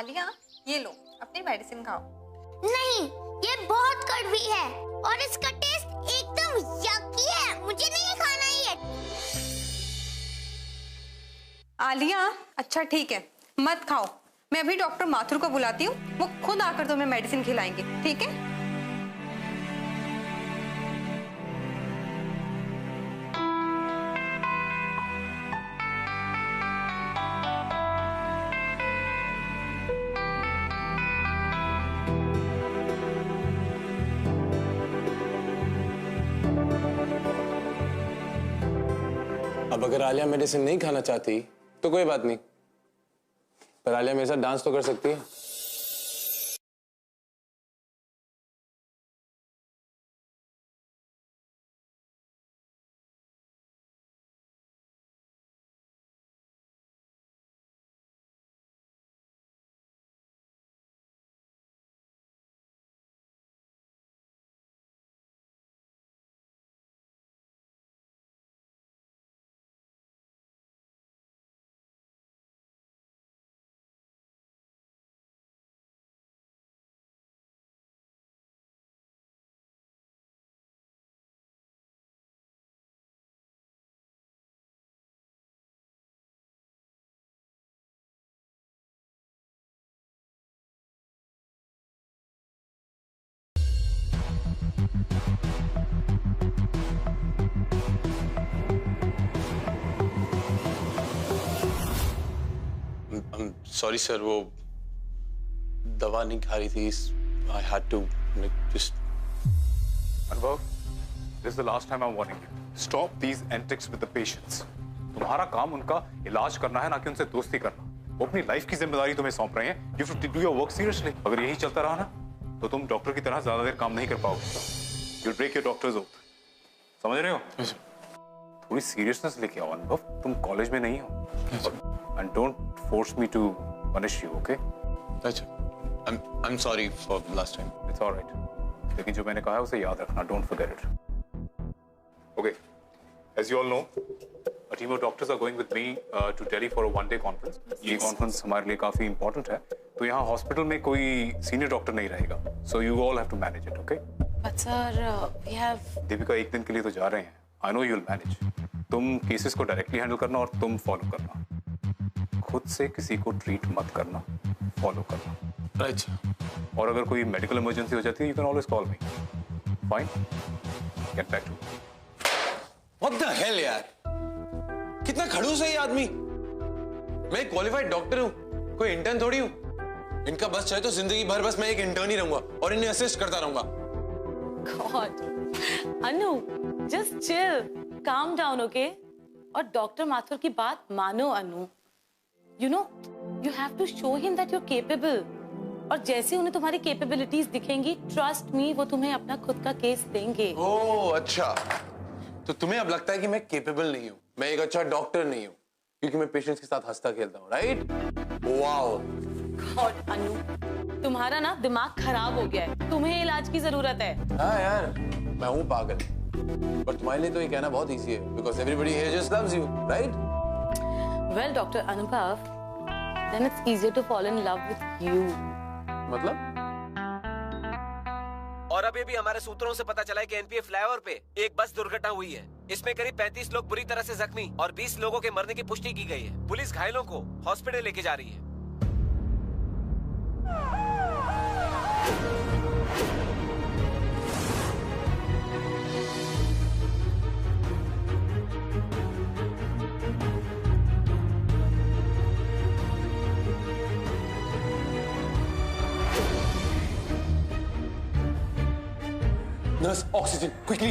आलिया, ये लो अपनी मेडिसिन खाओ। नहीं, ये बहुत कड़वी है और इसका टेस्ट एकदम यकी है, मुझे नहीं खाना ये। आलिया, अच्छा ठीक है, मत खाओ। मैं अभी डॉक्टर माथुर को बुलाती हूँ, वो खुद आकर तुम्हें मेडिसिन खिलाएंगे, ठीक है? अब अगर आलिया मेडिसिन नहीं खाना चाहती तो कोई बात नहीं, पर आलिया मेरे साथ डांस तो कर सकती है। सॉरी सर, वो दवा नहीं खा रही थी। I had to just. अनुभव, this is the last time I'm warning you. Stop these antics with the patients. तुम्हारा काम उनका इलाज करना है, ना कि उनसे दोस्ती करना। वो अपनी लाइफ की जिम्मेदारी तुम्हें सौंप रहे हैं। You have to do your work seriously. अगर यही चलता रहा ना, तो तुम डॉक्टर की तरह ज्यादा देर काम नहीं कर पाओगे। You'll break your doctor's oath. समझ रहे हो? Yes. थोड़ी सीरियसनेस लेके आओ अनुभव, तुम कॉलेज में नहीं हो। Yes. And don't force me to punish you, okay? अच्छा, I'm sorry for last time. It's all right. लेकिन जो मैंने कहा है उसे याद रखना. Don't forget it. Okay. As you all know, a team of doctors are going with me to Delhi for a one-day conference. ये conference हमारे लिए काफी important है. तो यहाँ हॉस्पिटल में कोई सीनियर डॉक्टर नहीं रहेगा. So you all have to manage it, okay? But sir, we have. Deepika, एक दिन के लिए तो जा रहे हैं. I know you'll manage. तुम केसेस को डायरेक्टली हैंडल करना और तुम फॉलो करना. खुद से किसी को ट्रीट मत करना, फॉलो करना। अच्छा। और अगर कोई मेडिकल इमरजेंसी हो जाती है, you can always call me. Fine, get back to. What the hell यार? कितना खड़ूस है ये आदमी। मैं एक क्वालिफाइड डॉक्टर हूँ, कोई इंटर्न थोड़ी हूँ। इनका बस चाहे तो जिंदगी भर बस मैं एक इंटर्न ही रहूंगा और इन्हें असिस्ट करता रहूंगा। God, अनु, just chill, calm down, okay? और डॉक्टर माथुर की बात मानो अनु। You know, you have to show him that you're capable. और जैसे उन्हें तुम्हारी कैपेबिलिटीज दिखेंगी, ट्रस्ट मी, वो तुम्हें अपना खुद का केस देंगे। ओह अच्छा, तो तुम्हें अब लगता है कि मैं कैपेबल नहीं हूँ, मैं एक अच्छा डॉक्टर नहीं हूँ, क्योंकि मैं पेशेंट्स के साथ हंसता खेलता हूँ, राइट? वाओ। गॉड अनु, तुम्हारा ना दिमाग खराब हो गया है, तुम्हें इलाज की जरूरत है। हाँ यार, मैं हूँ पागल, पर तुम्हारे लिए तो ये कहना बहुत इजी है, because everybody here just loves you, right? Well, Dr. Anubhav, then it's easier to fall in love with you. मतलब? और अभी भी हमारे सूत्रों से पता चला है कि एनपीए फ्लाईओवर पे एक बस दुर्घटना हुई है। इसमें करीब 35 लोग बुरी तरह से जख्मी और 20 लोगों के मरने की पुष्टि की गई है। पुलिस घायलों को हॉस्पिटल लेके जा रही है। Nurse, oxygen, quickly!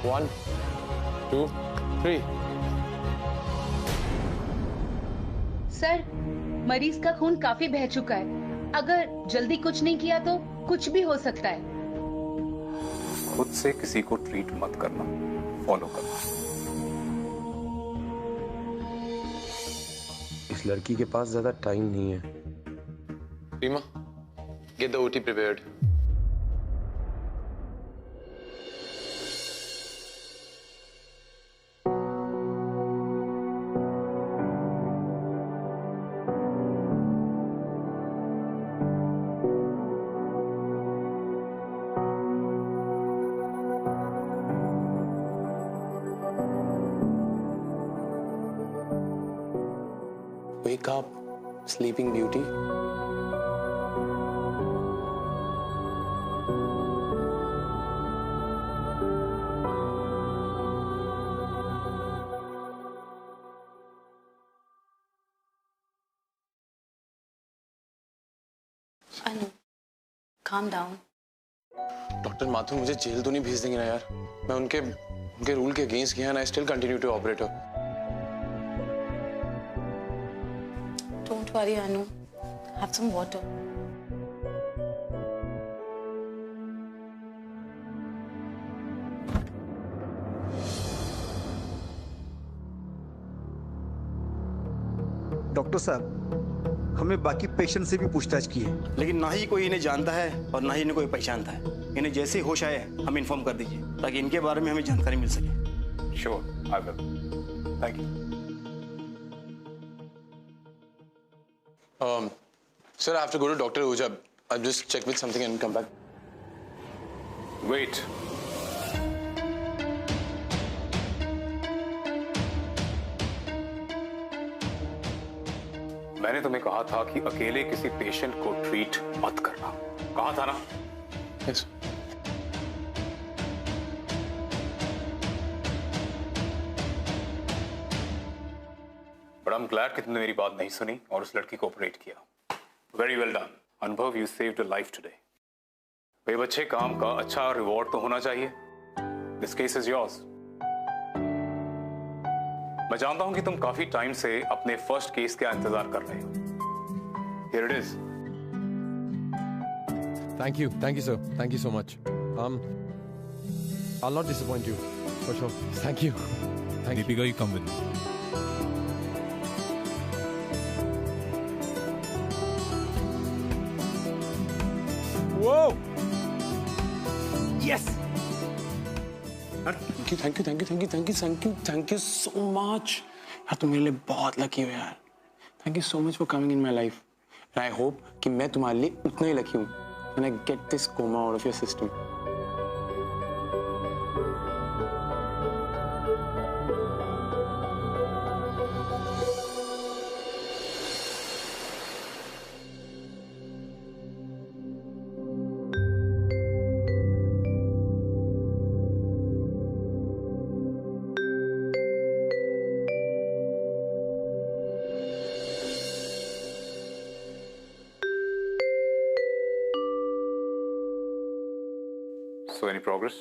One, two, three. Sir, मरीज का खून काफी बह चुका है। अगर जल्दी कुछ नहीं किया तो कुछ भी हो सकता है। खुद से किसी को ट्रीट मत करना, फॉलो करना। इस लड़की के पास ज्यादा टाइम नहीं है। Reema, Get the OT prepared. Wake up, sleeping beauty. Anu, calm down. Doctor Mathur मुझे जेल तो नहीं भेज देंगे ना यार? मैं उनके रूल के अगेंस्ट गया ना, I still continue to operate her. Don't worry, Anu. Have some water. Doctor साहब, हमने बाकी पेशेंट से भी पूछताछ की है, लेकिन ना ही कोई इन्हें जानता है और ना ही इन्हें कोई पहचानता है। इन्हें जैसे ही होश आए हम इन्फॉर्म कर दीजिए ताकि इनके बारे में हमें जानकारी मिल सके। Sure, I will. Thank you. Sir, I have to go to Dr. Ahuja. I'll just check with something and come back. Wait. मैंने तुम्हें कहा था कि अकेले किसी पेशेंट को ट्रीट मत करना। कहा था ना? Yes. But I'm glad कि तुमने मेरी बात नहीं सुनी और उस लड़की को ऑपरेट किया। Very well done. अनुभव, you saved a life today. भाई बच्चे, काम का अच्छा रिवॉर्ड तो होना चाहिए। This case is yours. मैं जानता हूं कि तुम काफी टाइम से अपने फर्स्ट केस का इंतजार कर रहे हो। Here it is. Thank you, sir. Thank you so much. I'll not disappoint you, for sure. Thank you. Deepika, you come with me. Whoa! Yes. Thank you so much. यार तुम मेरे लिए बहुत लकी हो यार. Thank you so much for coming in my life. And I hope कि मैं तुम्हारे लिए उतना ही लकी हूँ when I get this coma out of your system. So any progress?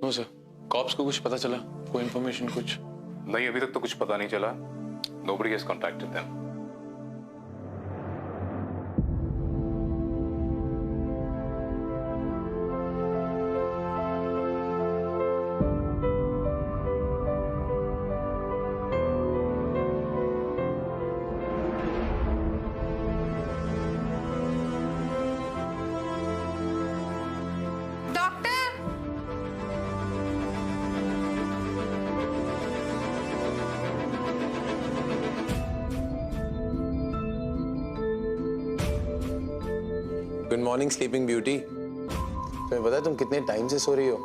No sir. Cops को कुछ पता चला? कोई information कुछ? नहीं, अभी तक तो कुछ पता नहीं चला। Nobody has contacted them. Good morning sleeping beauty. तुम्हें पता है तुम कितने टाइम से सो रही हो?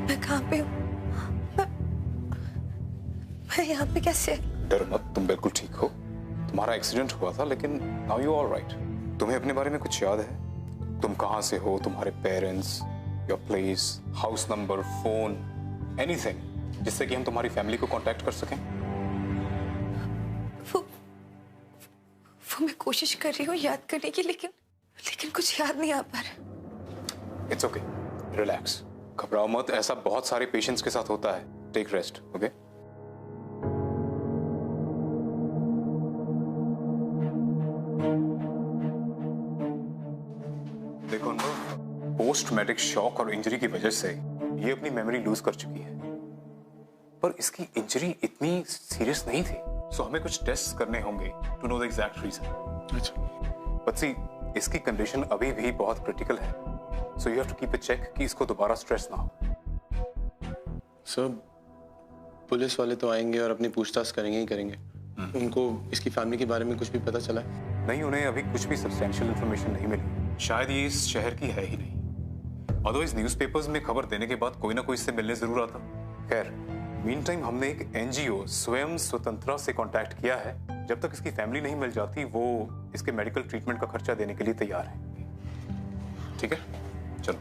मैं कहाँ पे हूँ? मैं यहाँ पे कैसे? डर मत, तुम बिल्कुल ठीक हो। तुम्हारा एक्सीडेंट हुआ था, लेकिन नाउ यू ऑल राइट। तुम्हें अपने बारे में कुछ याद है? तुम कहाँ से हो, तुम्हारे parents, your place, house number, phone, anything जिससे कि हम तुम्हारी फैमिली को कांटेक्ट कर सकें? वो मैं कोशिश कर रही हूँ याद करने की, लेकिन कुछ याद नहीं आ पा रहा। इट्स ओके, रिलैक्स, घबराओ मत। ऐसा बहुत सारे पेशेंट्स के साथ होता है। Take rest, okay? देखो ना, पोस्ट ट्रॉमेटिक शॉक और इंजरी की वजह से ये अपनी मेमोरी लूज कर चुकी है। पर इसकी इंजरी इतनी सीरियस नहीं थी, सो हमें कुछ टेस्ट करने होंगे to know the exact reason. अच्छा, बट सी, इसकी कंडीशन अभी भी बहुत क्रिटिकल है, so you have to keep a check कि इसको दोबारा स्ट्रेस ना हो। सर पुलिस वाले तो आएंगे और अपनी पूछताछ करेंगे ही करेंगे। उनको इसकी फैमिली के बारे में कुछ भी पता चला है? नहीं, उन्हें अभी कुछ भी सब्सटेंशियल इंफॉर्मेशन नहीं मिली। शायद ये इस शहर की है ही नहीं। अदरवाइज न्यूज़पेपर्स में खबर देने के बाद कोई ना कोई इससे मिलने जरूर आता। खैर, मीन टाइम हमने एक एनजीओ स्वयं स्वतंत्रा से कांटेक्ट किया है। जब तक इसकी फैमिली नहीं मिल जाती, वो इसके मेडिकल ट्रीटमेंट का खर्चा देने के लिए तैयार है। ठीक है, चलो।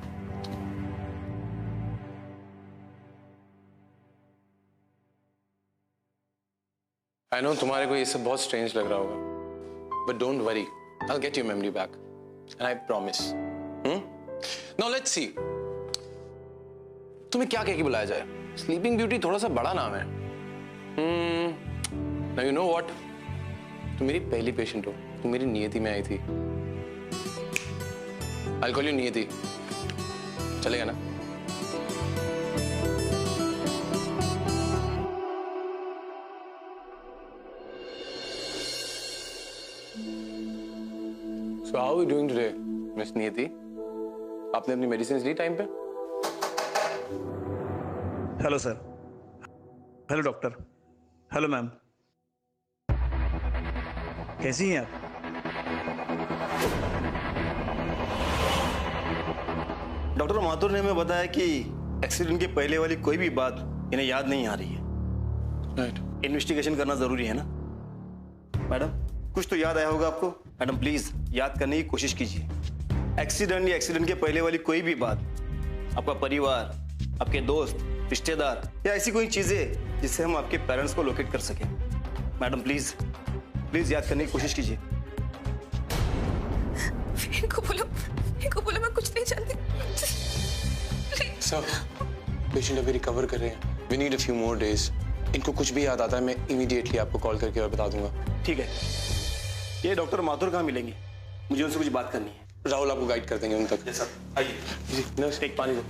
आई नो तुम्हारे को ये सब बहुत स्ट्रेंज लग रहा होगा, but don't worry, I will get your memory back and I promise. Now let's see, तुम्हें क्या कह के बुलाया जाए? स्लीपिंग ब्यूटी थोड़ा सा बड़ा नाम है। नाउ यू नो व्हाट, तुम मेरी पहली पेशेंट हो, तुम मेरी नियति में आई थी। आई कॉल यू नियति, चलेगा ना? So how are you doing today, Miss नियति? आपने अपनी मेडिसिन ली टाइम पे? Hello sir. Hello doctor. Hello ma'am. कैसी हैं आप? डॉक्टर माथुर ने हमें बताया कि एक्सीडेंट के पहले वाली कोई भी बात इन्हें याद नहीं आ रही है। राइट। इन्वेस्टिगेशन करना जरूरी है ना? मैडम, कुछ तो याद आया होगा आपको। मैडम प्लीज याद करने की कोशिश कीजिए। एक्सीडेंट या एक्सीडेंट के पहले वाली कोई भी बात, आपका परिवार, आपके दोस्त, रिश्तेदार या ऐसी कोई चीजें जिससे हम आपके पेरेंट्स को लोकेट कर सकें। मैडम प्लीज प्लीज याद करने की कोशिश कीजिए। इनको बोलो मैं कुछ नहीं जानती। सर, पेशेंट अभी रिकवर कर रहे हैं। We need a few more days. इनको कुछ भी याद आता है, मैं इमीडिएटली आपको कॉल करके और बता दूंगा। ठीक है। ये डॉक्टर माथुर कहाँ मिलेंगे? मुझे उनसे कुछ बात करनी है। राहुल आपको गाइड कर देंगे उन तक। सर आइए। जी, नर्स एक पानी दो।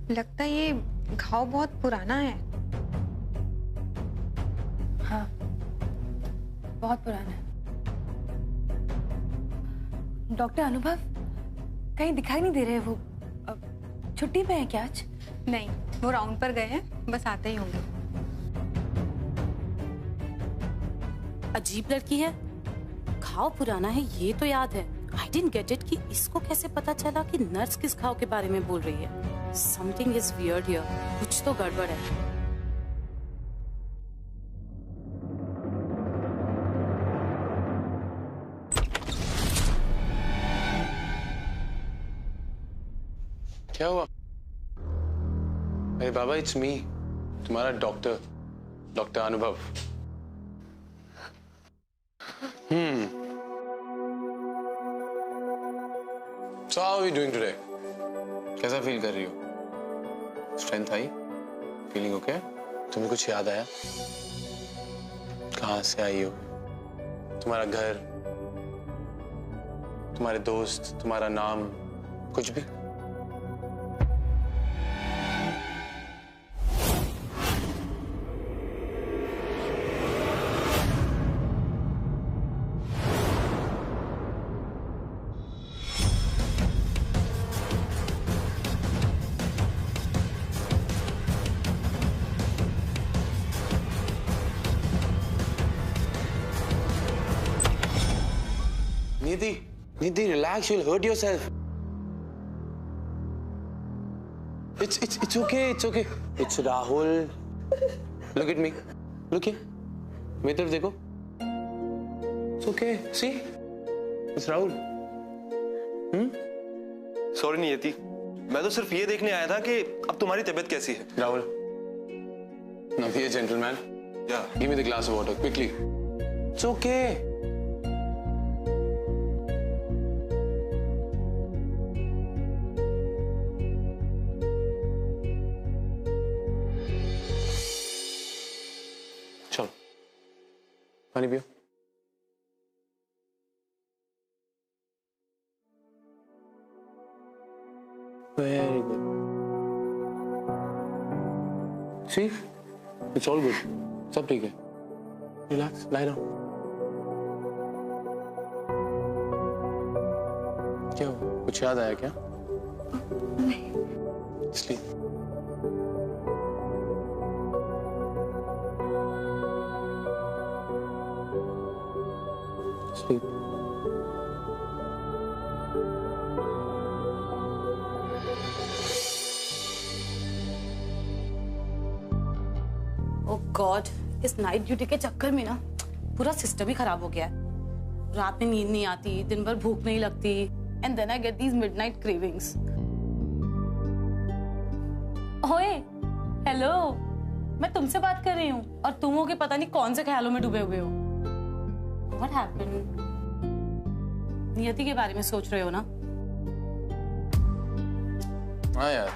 लगता है ये घाव बहुत पुराना है। हाँ, बहुत पुराना है। डॉक्टर अनुभव कहीं दिखाई नहीं दे रहे। वो छुट्टी पे हैं क्या आज? नहीं, वो राउंड पर गए हैं, बस आते ही होंगे। अजीब लड़की है। घाव पुराना है ये तो याद है। आई डिडंट गेट इट कि इसको कैसे पता चला कि नर्स किस घाव के बारे में बोल रही है। Something is weird here. कुछ तो गड़बड़ है। क्या हुआ? अरे बाबा, इट्स मी, तुम्हारा डॉक्टर अनुभव। So how are you doing today? कैसा फील कर रही हो? स्ट्रेंथ आई? Feeling okay? तुम्हें कुछ याद आया? कहाँ से आई हो? तुम्हारा घर, तुम्हारे दोस्त, तुम्हारा नाम, कुछ भी? Nidhi, relax. You'll hurt yourself. It's okay. It's okay. It's Rahul. Look at me. Look here, मेरी तरफ देखो। It's okay, see, it's Rahul. Sorry Niyati, मैं तो सिर्फ ये देखने आया था कि अब तुम्हारी तबीयत कैसी है। Rahul, now here, gentleman. Yeah. Give me the glass of water quickly. It's okay. चलो, पानी पियो। Very good. See? It's all good. सब ठीक है. Relax, lie down. क्या हुआ? कुछ याद आया क्या? नहीं. Sleep. Sleep. ओह गॉड, इस नाइट ड्यूटी के चक्कर में ना पूरा सिस्टम ही खराब हो गया है। रात में नींद नहीं आती, दिन भर भूख नहीं लगती, and then I get these midnight cravings. ओए, हेलो, मैं तुमसे बात कर रही हूँ और तुम हो के पता नहीं कौन से ख्यालों में डूबे हुए हो। What happened? नियति के बारे में सोच रहे हो ना? हाँ यार,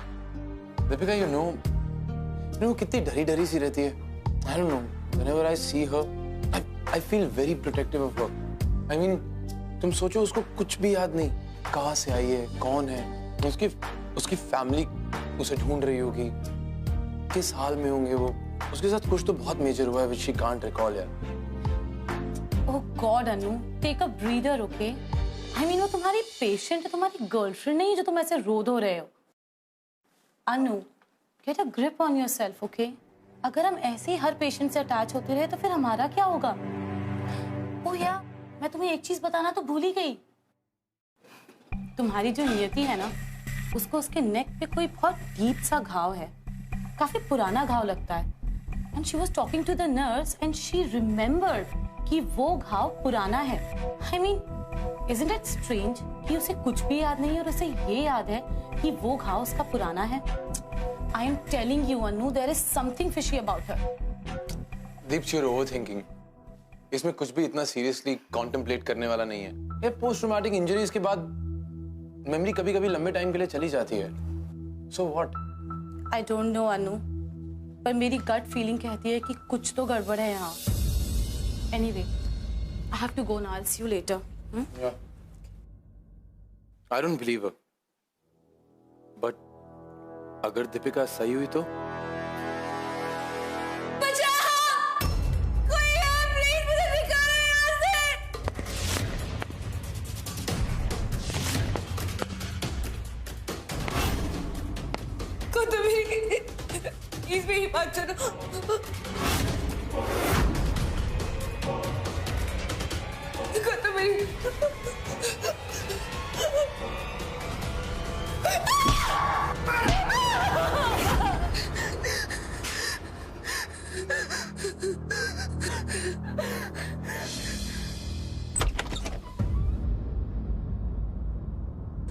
दीपिका, you know कितनी डरी डरी सी रहती है। I don't know. Whenever I see her, I feel very protective of her. I mean, तुम सोचो, उसको कुछ भी याद नहीं, कहाँ से आई है, कौन है, उसकी फैमिली उसे ढूंढ रही होगी, किस हाल में होंगे वो, उसके साथ कुछ तो बहुत मेजर हुआ है which she can't recall यार। Oh god Anu, take a breather, okay? I mean वो तुम्हारी पेशेंट है, तुम्हारी गर्लफ्रेंड नहीं जो तुम ऐसे रो धो रहे हो। Anu, get a grip on yourself, okay? अगर हम ऐसे ही हर पेशेंट से अटैच होते रहे तो फिर हमारा क्या होगा? ओह यार, मैं तुम्हें एक चीज बताना तो भूल ही गई। तुम्हारी जो नियति है ना, उसको उसके नेक पे कोई बहुत डीप सा घाव है, काफी पुराना घाव लगता है। And she was talking to the nurse and she remembered कि वो घाव पुराना है। I mean, isn't it strange कि उसे कुछ भी याद नहीं है और उसे ये याद है कि वो घाव उसका पुराना है। I am telling you, Anu, there is something fishy about her. Deep, you're overthinking. इसमें कुछ भी इतना सीरियसली कॉन्टेम्पलेट करने वाला नहीं है। ये पोस्ट ट्रॉमेटिक इंजरीज के बाद मेमोरी कभी-कभी लंबे टाइम के लिए चली जाती है। So what? I don't know, Anu, पर मेरी गट फीलिंग कहती है कि कुछ तो गड़बड़ है यहाँ। Anyway, I have to go now. I'll see you later. Yeah. I don't believe her. But अगर दीपिका सही हुई तो? कोई है, प्लीज मुझे निकालो यहाँ से। खुद भी प्लीज मेरी बात सुनो। खुद मेरी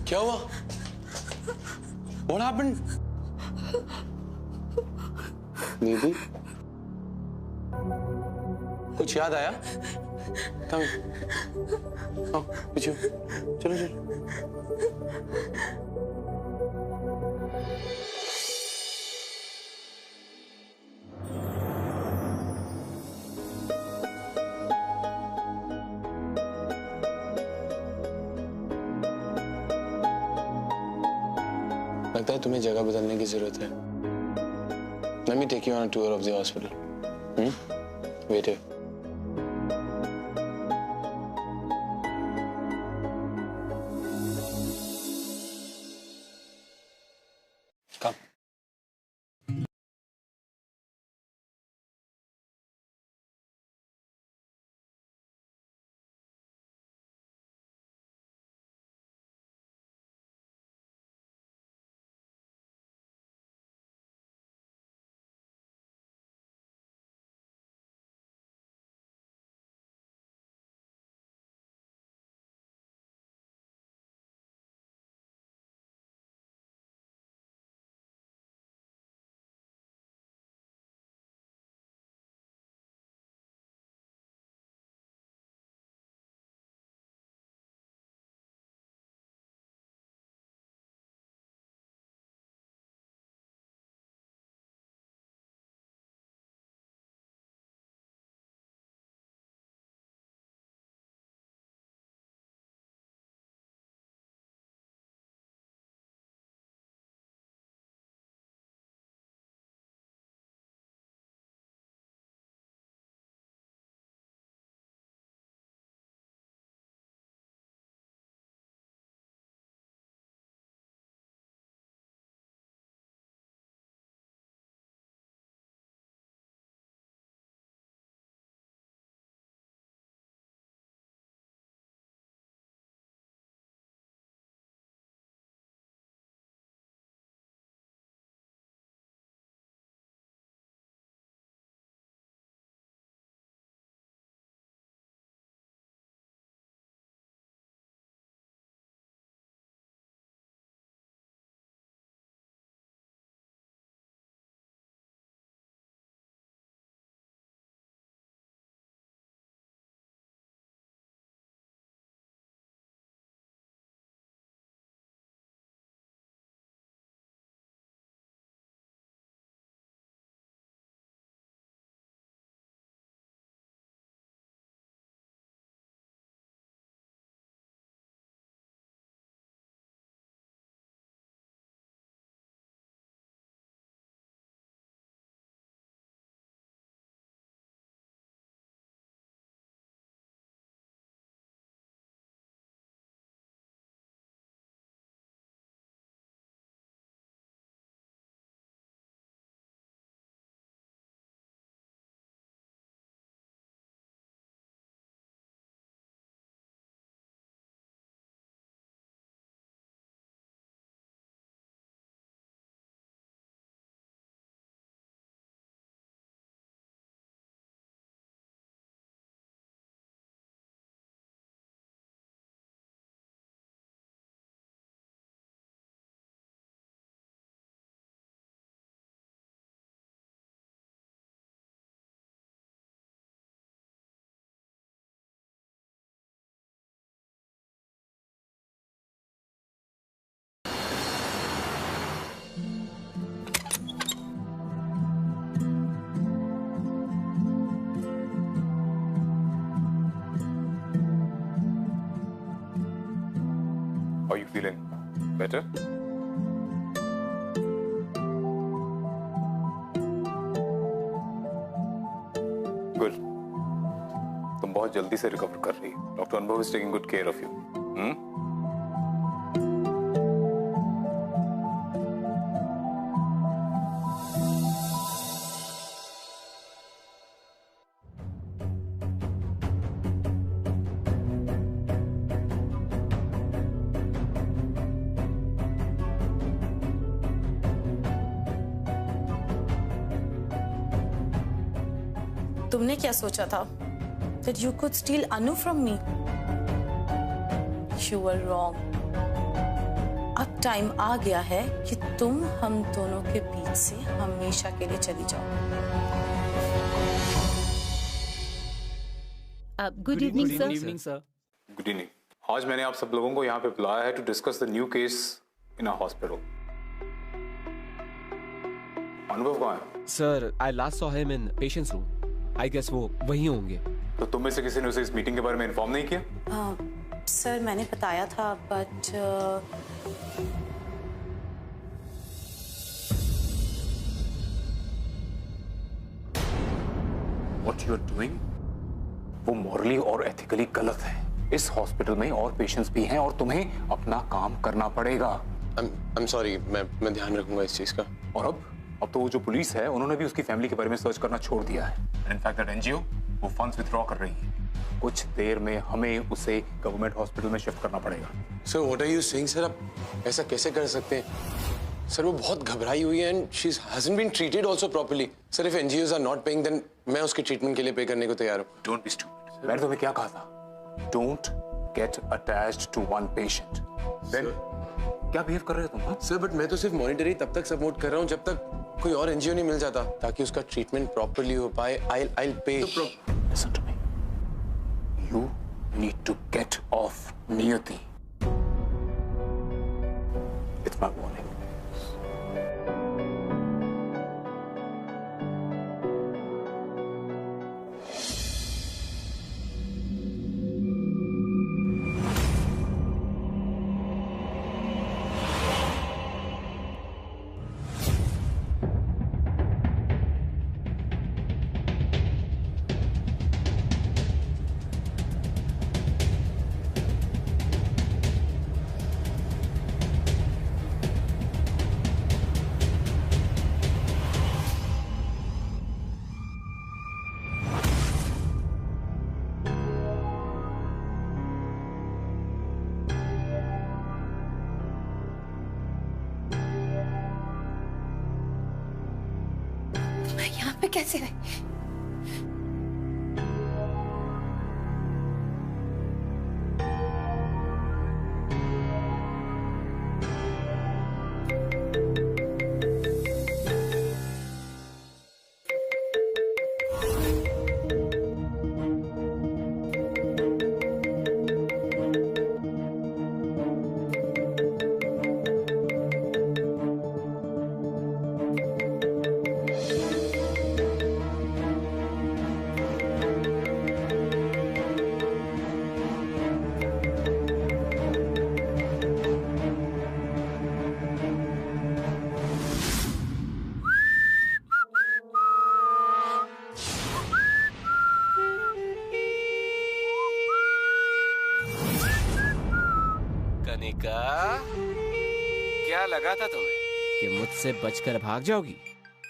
क्या हुआ? What happened? दीदी, कुछ याद आया? Come here. आओ, पीछे। चलो चलो। लगता है तुम्हें जगह बदलने की जरूरत है। Let me take you on a tour of the hospital. Wait here. Come. Are you feeling better? Good. तुम बहुत जल्दी से रिकवर कर रही हो. डॉक्टर अनुभव is taking good care of you. तुमने क्या सोचा था? That you could steal Anu from me? You were wrong. अब टाइम आ गया है कि तुम हम दोनों के बीच से हमेशा के लिए चली जाओ. Good evening sir. Good evening. आज मैंने आप सब लोगों को यहाँ पे बुलाया है to discuss the new case in our hospital. Anubhav कहाँ है? Sir, I last saw him in patient's room. I guess वो वहीं होंगे. तो तुम में से किसी ने उसे इस मीटिंग के बारे में इन्फॉर्म नहीं किया? सर मैंने बताया था but What you are doing वो मॉरली और एथिकली गलत है. इस हॉस्पिटल में और पेशेंट्स भी हैं और तुम्हें अपना काम करना पड़ेगा. I'm sorry, मैं ध्यान रखूंगा इस चीज का. और अब तो वो जो पुलिस है उन्होंने भी उसकी फैमिली के बारे में सर्च करना छोड़ दिया है. इनफैक्ट दैट एनजीओ वो फंड्स विथड्रॉ कर रही है. कुछ देर में हमें उसे गवर्नमेंट हॉस्पिटल में शिफ्ट करना पड़ेगा. Sir what are you saying sir? आप ऐसा कैसे कर सकते हैं? सर वो बहुत घबराई हुई है and she hasn't been treated also properly. Sir if NGOs are not paying then मैं उसके ट्रीटमेंट के लिए पे करने को तैयार हूं. Don't be stupid. मैंने तुम्हें क्या कहा था? Don't get attached to one patient. Then क्या बिहेव कर रहे हो तुम? सर बट मैं तो सिर्फ मॉनिटरी तब तक सपोर्ट कर रहा हूं जब तक कोई और एनजीओ नहीं मिल जाता ताकि उसका ट्रीटमेंट प्रॉपर्ली हो पाए. I'll pay. Listen to me. You need to get off Niyati. It's my warning. पे कैसे रहे? कनिका, क्या लगा था तुम्हें कि मुझसे बचकर भाग जाओगी?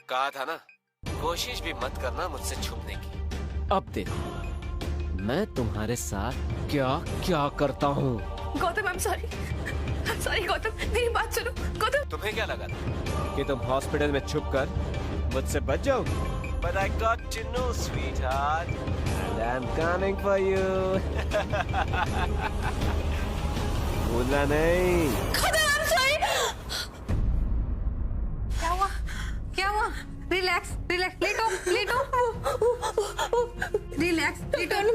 कहा था ना, कोशिश भी मत करना मुझसे छुपने की। अब देखो मैं तुम्हारे साथ क्या क्या करता हूँ। गौतम, I'm sorry गौतम, मेरी बात सुनो। गौतम, तुम्हें क्या लगा था कि तुम हॉस्पिटल में छुपकर मुझसे बच जाओगी? But I got to know, sweetheart. And I'm coming for you. भूलना नहीं। I'm sorry. क्या हुआ? रिलैक्स, लेटो। रिलैक्स, लेटो।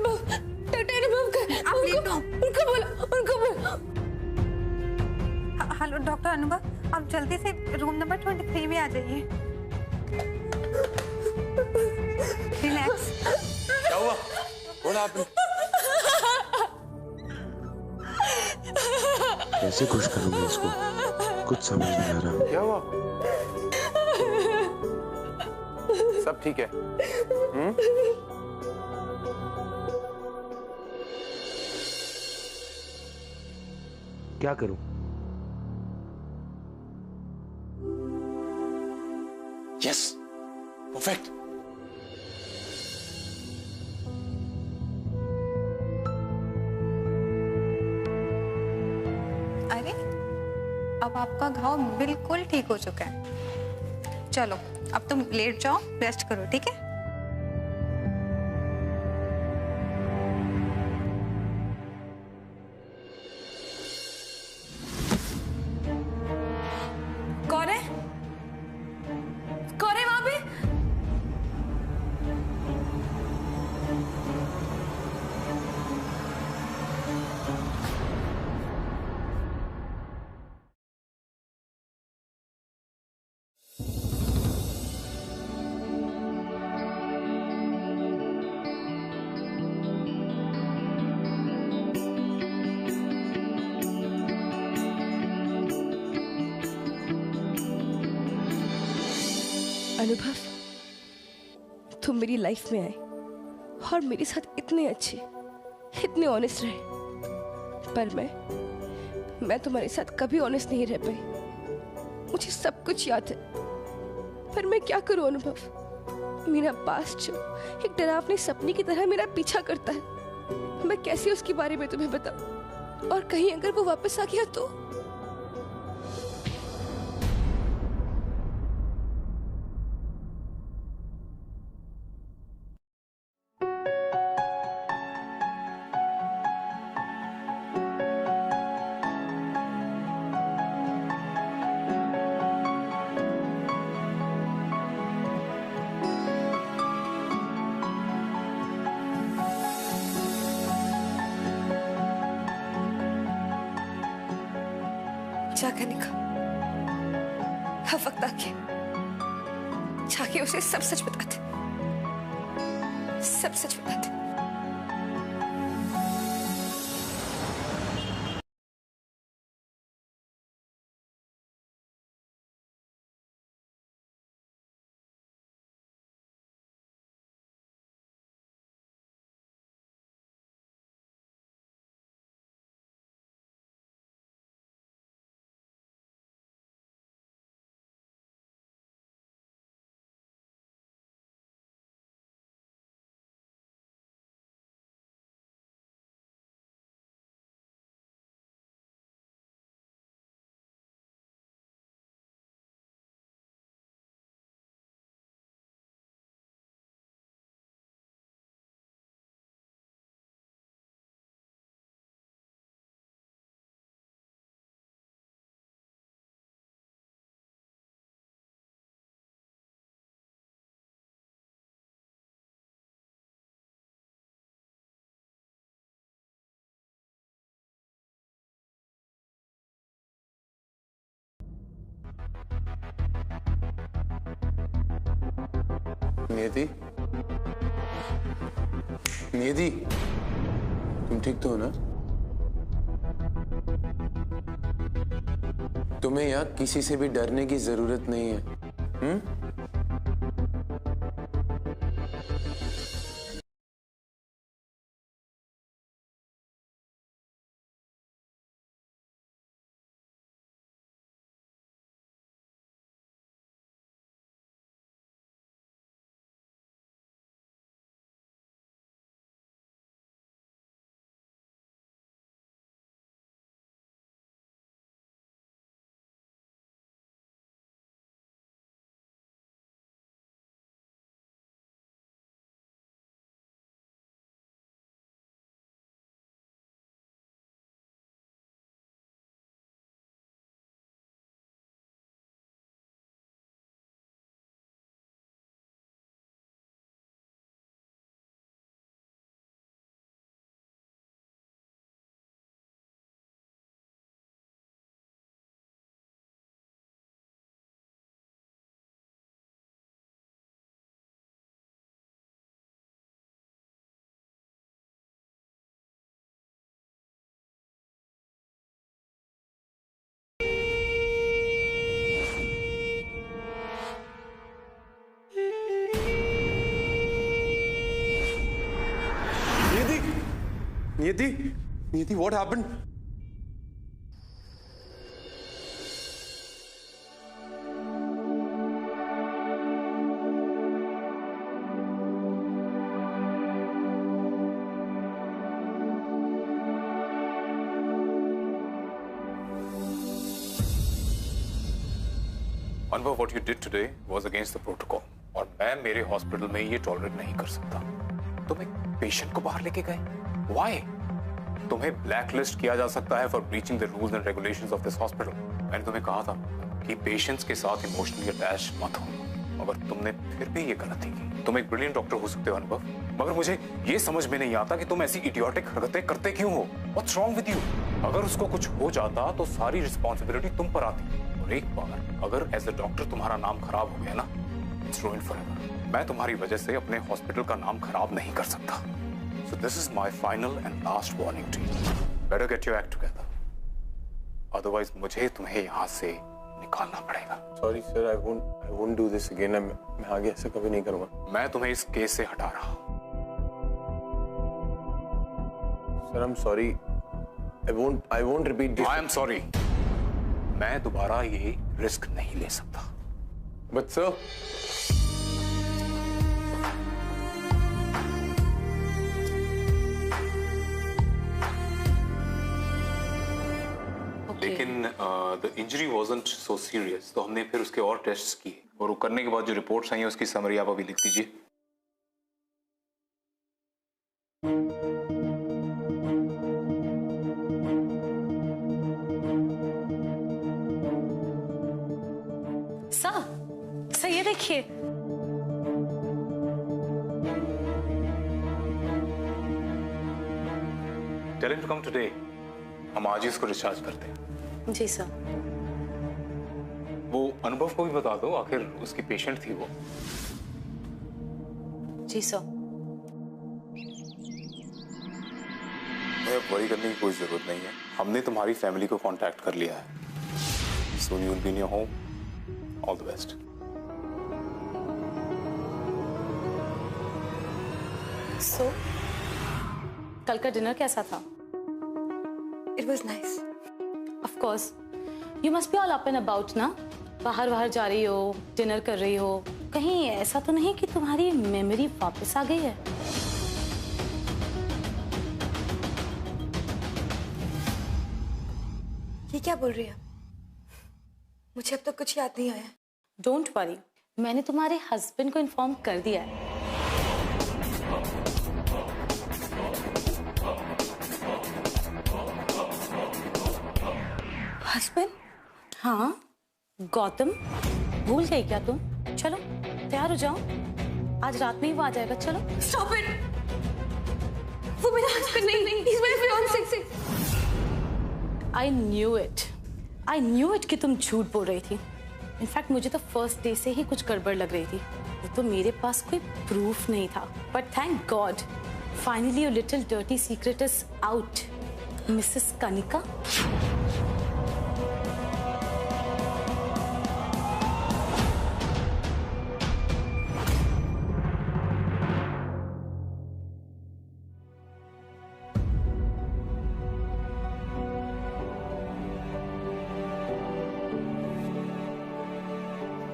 आप लेटो। उनको बोलो। हेलो डॉक्टर अनुभव, आप जल्दी से रूम नंबर 23 में आ जाइए। रिलैक्स। क्या हुआ? What happened? कैसे खुश करूंगा इसको, कुछ समझ नहीं आ रहा। क्या हुआ? सब ठीक है? क्या करूं? Yes, perfect. अरे अब आपका घाव बिल्कुल ठीक हो चुका है। चलो अब तुम लेट जाओ, रेस्ट करो, ठीक है? कौन है? कौन है वहां पे? अनुभव, तुम मेरी लाइफ में आए और मेरे साथ इतने अच्छे, इतने ऑनेस्ट रहे, पर मैं तुम्हारे साथ कभी ऑनेस्ट नहीं रह पाई। मुझे सब कुछ याद है, पर मैं क्या करूं अनुभव? मेरा पास्ट जो एक डरावने सपने की तरह मेरा पीछा करता है, मैं कैसे उसके बारे में तुम्हें बताऊं? और कहीं अगर वो वापस आ गया तो? क्या करने का? अब वक्त आ गया, जाके उसे सब सच बताते, सब सच बताते। नियति, नियति, तुम ठीक तो हो ना? तुम्हें यहाँ किसी से भी डरने की जरूरत नहीं है। नियति, नियति, what happened? अनुभव, what you did today was against the protocol. और मैं मेरे हॉस्पिटल में ये टॉलरेट नहीं कर सकता। तुम एक पेशेंट को बाहर लेके गए। Why? तुम्हें ब्लैकलिस्ट किया जा सकता है for breaching the rules and regulations of this hospital. मैंने तुम्हें कहा था कि पेशेंट्स के साथ इमोशनली अटैच मत हो, मगर तुमने फिर भी ये गलती की। तुम एक ब्रिलियंट डॉक्टर हो सकते हो अनुभव, मगर मुझे ये समझ में नहीं आता कि तुम ऐसी इडियोटिक हरकतें करते क्यों हो। What's wrong with you? अगर उसको कुछ हो जाता तो सारी रिस्पॉन्सिबिलिटी तुम पर आती, और एक बार अगर एज अ डॉक्टर तुम्हारा नाम खराब हो गया ना, इट्स ruined forever. मैं तुम्हारी वजह से अपने हॉस्पिटल का नाम खराब नहीं कर सकता। So this is my final and last warning to you. Better get your act together. Otherwise मुझे तुम्हें यहाँ से निकालना पड़ेगा। Sorry sir, I won't do this again. मैं आगे ऐसा कभी नहीं करूँगा। मैं तुम्हें इस केस से हटा रहा हूँ। Sir, I'm sorry. I won't repeat this. I am sorry. मैं दोबारा ये रिस्क नहीं ले सकता। But sir. लेकिन the injury wasn't so serious, तो हमने फिर उसके और टेस्ट्स किए, और वो करने के बाद जो रिपोर्ट्स आई हैं उसकी समरी आप अभी लिख दीजिए। सर ये देखिए। Tell him to come today. हम आज ही इसको डिस्चार्ज करते हैं। जी सर। वो अनुभव को भी बता दो, आखिर उसकी पेशेंट थी वो। जी सर। मुझे वरी करने की कोई जरूरत नहीं है, हमने तुम्हारी फैमिली को कांटेक्ट कर लिया है। Soon you will be in your home. All the best. So, कल का डिनर कैसा था? It was nice. Of course. You must be all up and about ना? बाहर जा रही हो, डिनर कर रही हो, कहीं ऐसा तो नहीं कि तुम्हारी मेमोरी वापस आ गई है? ये क्या बोल रही है? मुझे अब तक कुछ याद नहीं आया। डोंट वरी, मैंने तुम्हारे हस्बैंड को इन्फॉर्म कर दिया है। हस्बैंड? हाँ, गौतम, भूल गई क्या तुम? चलो तैयार हो जाओ, आज रात में ही वो आ जाएगा। चलो। Stop it! वो मेरा हस्बैंड नहीं, he's my fiancé। I knew it कि तुम झूठ बोल रही थी। इनफैक्ट मुझे तो फर्स्ट डे से ही कुछ गड़बड़ लग रही थी। वो तो मेरे पास कोई प्रूफ नहीं था, but thank God finally your little dirty secret is out, Mrs Kanika.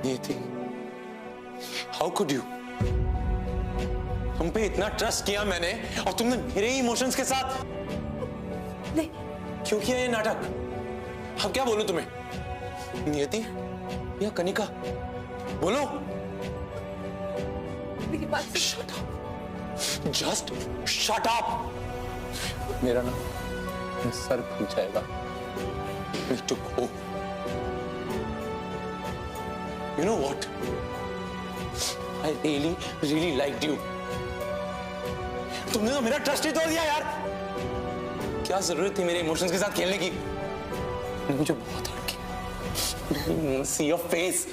नियति, हाउ कुड यू? तुम पे इतना ट्रस्ट किया मैंने, और तुमने मेरे ही इमोशंस के साथ नहीं। क्यों किया ये नाटक? अब क्या बोलूं तुम्हें? नियति या कनिका, बोलो। मेरी बात shut up, just shut up. मेरा ना सर फूल जाएगा। Need to go. You know what? I really liked you. तुमने तो मेरा ट्रस्ट ही तोड़ दिया यार। क्या जरूरत थी मेरे इमोशंस के साथ खेलने की? मुझे बहुत हर्ट किया। See your face.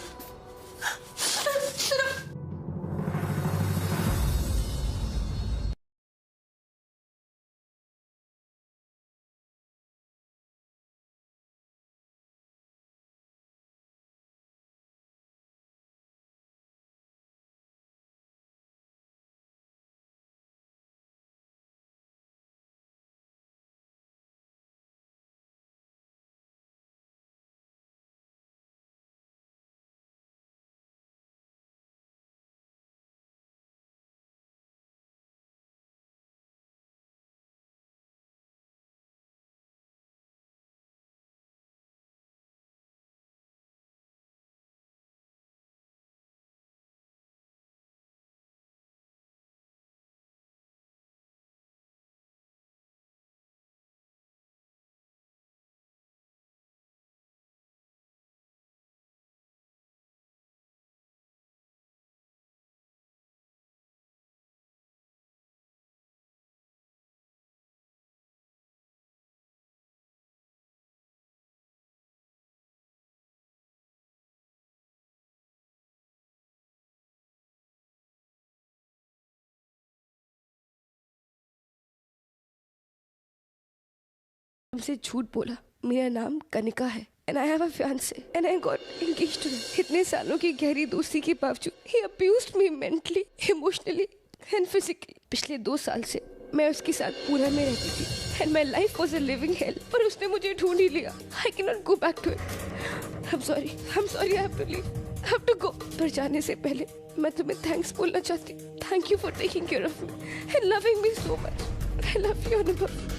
तुमसे झूठ बोला। मेरा नाम कनिका है and I have a fiance and I got engaged to him. इतने सालों की गहरी दोस्ती के बावजूद ही abused me mentally, emotionally and physically. पिछले 2 साल से मैं उसके साथ पूरा में रहती थी and my life was a living hell, पर उसने मुझे ढूंढ ही लिया। I can not go back to it. I am sorry, I have to leave, I have to go. पर जाने से पहले मैं तुम्हें थैंक्स बोलना चाहती हूँ। Thank you for taking care of me and loving me so much. I love you अनुभव।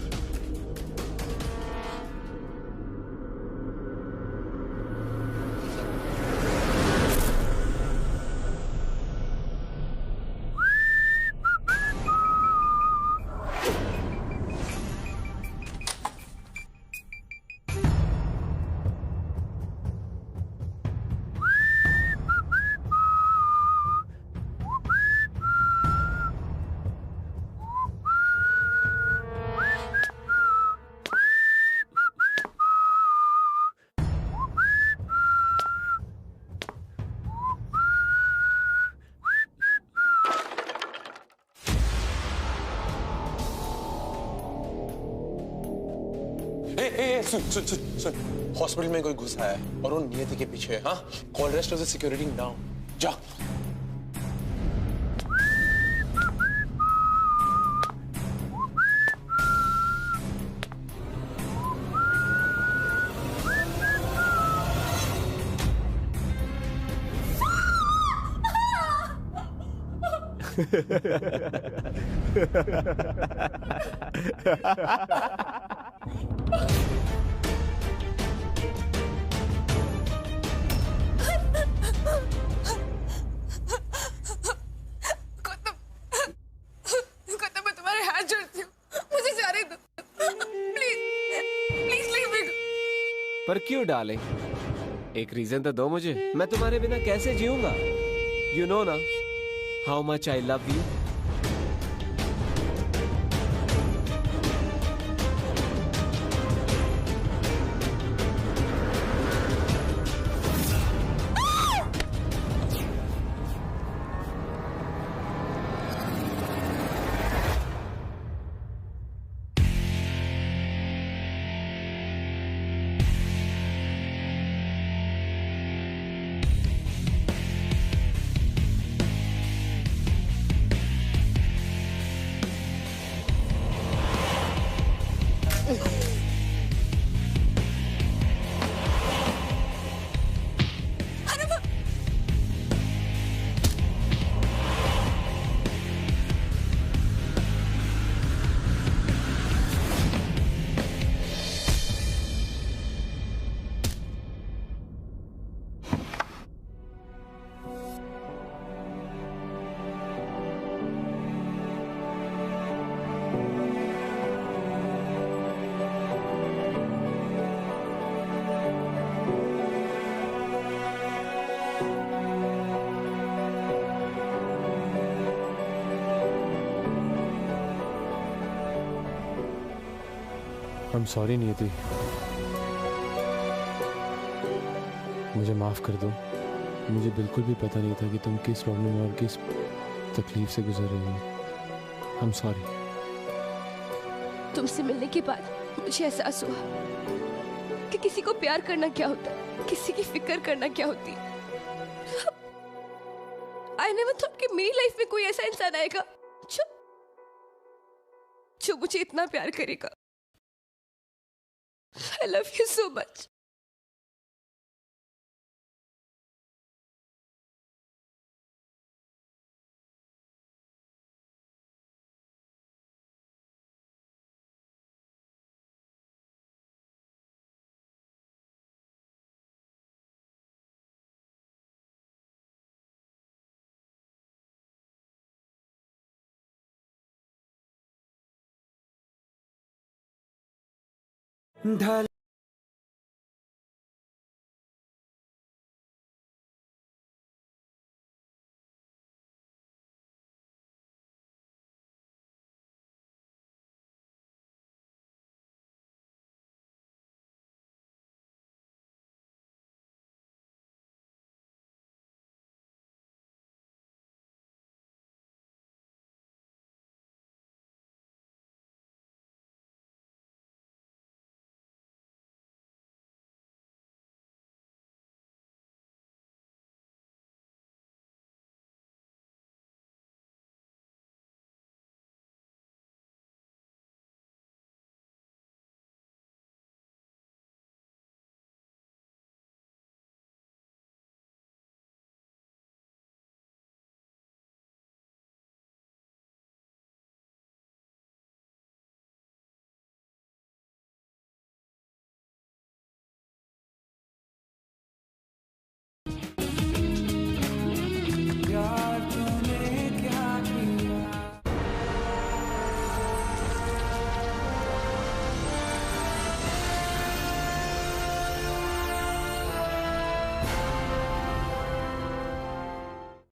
सुन, हॉस्पिटल में कोई घुसा है और वो नियति के पीछे है। हाँ, call rest of the security now. जा। पर क्यों डार्लिंग? एक रीजन तो दो मुझे। मैं तुम्हारे बिना कैसे जीऊंगा? यू नो ना how much I love you. I'm sorry नियति, मुझे माफ कर दो। मुझे बिल्कुल भी पता नहीं था कि तुम किस प्रॉब्लम और किस तकलीफ से गुजर रही हो। I'm sorry। तुमसे मिलने के बाद मुझे एहसास हुआ कि किसी को प्यार करना क्या होता है, किसी की फिक्र करना क्या होती है। I never thought कि मेरी लाइफ में कोई ऐसा इंसान आएगा जो मुझे इतना प्यार करेगा। I love you so much। ढल